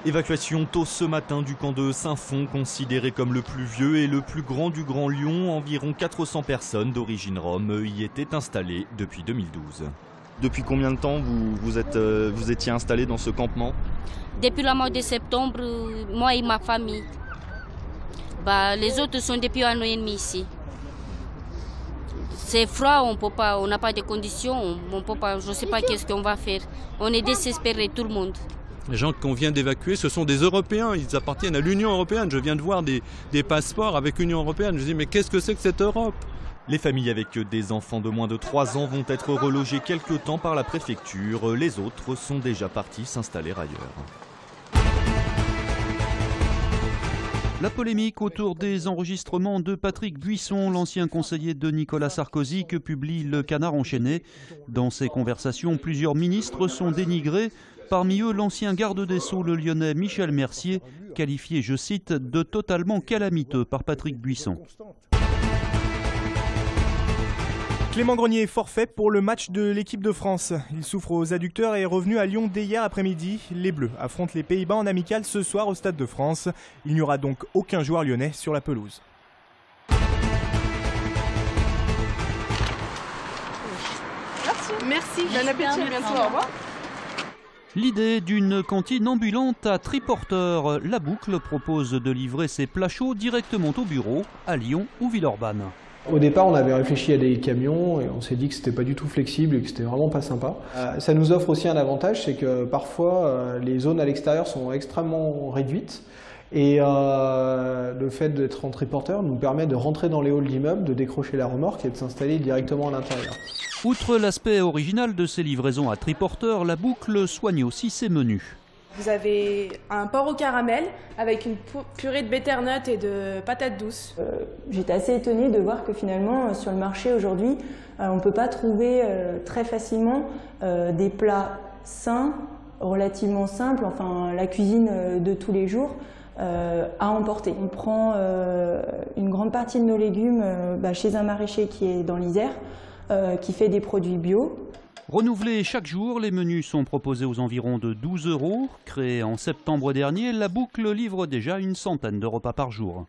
Évacuation tôt ce matin du camp de Saint-Fond, considéré comme le plus vieux et le plus grand du Grand Lyon. Environ 400 personnes d'origine rome y étaient installées depuis 2012. Depuis combien de temps vous étiez installé dans ce campement? Depuis le mois de septembre, moi et ma famille. Les autres sont depuis un an et demi ici. C'est froid, on peut pas, on n'a pas de conditions, on peut pas, je ne sais pas qu'est-ce qu'on va faire. On est désespérés, tout le monde. Les gens qu'on vient d'évacuer, ce sont des Européens, ils appartiennent à l'Union européenne. Je viens de voir des passeports avec l'Union européenne. Je me dis, mais qu'est-ce que c'est que cette Europe? Les familles avec des enfants de moins de 3 ans vont être relogées quelque temps par la préfecture. Les autres sont déjà partis s'installer ailleurs. La polémique autour des enregistrements de Patrick Buisson, l'ancien conseiller de Nicolas Sarkozy, que publie Le Canard enchaîné. Dans ces conversations, plusieurs ministres sont dénigrés. Parmi eux, l'ancien garde des Sceaux, le Lyonnais Michel Mercier, qualifié, je cite, de totalement calamiteux par Patrick Buisson. Clément Grenier est forfait pour le match de l'équipe de France. Il souffre aux adducteurs et est revenu à Lyon dès hier après-midi. Les Bleus affrontent les Pays-Bas en amical ce soir au Stade de France. Il n'y aura donc aucun joueur lyonnais sur la pelouse. Merci. Bon appétit, à bientôt. Au revoir. L'idée d'une cantine ambulante à Triporteur. La Boucle propose de livrer ses plats chauds directement au bureau, à Lyon ou Villeurbanne. Au départ, on avait réfléchi à des camions et on s'est dit que c'était pas du tout flexible et que c'était vraiment pas sympa. Ça nous offre aussi un avantage, c'est que parfois les zones à l'extérieur sont extrêmement réduites et le fait d'être en triporteur nous permet de rentrer dans les halls d'immeubles, de décrocher la remorque et de s'installer directement à l'intérieur. Outre l'aspect original de ces livraisons à Triporteur, La Boucle soigne aussi ses menus. Vous avez un porc au caramel avec une purée de butternut et de patates douces. J'étais assez étonnée de voir que finalement sur le marché aujourd'hui, on ne peut pas trouver très facilement des plats sains, relativement simples, enfin la cuisine de tous les jours à emporter. On prend une grande partie de nos légumes chez un maraîcher qui est dans l'Isère, qui fait des produits bio. Renouvelés chaque jour, les menus sont proposés aux environs de 12 €. Créée en septembre dernier, La Boucle livre déjà une centaine de repas par jour.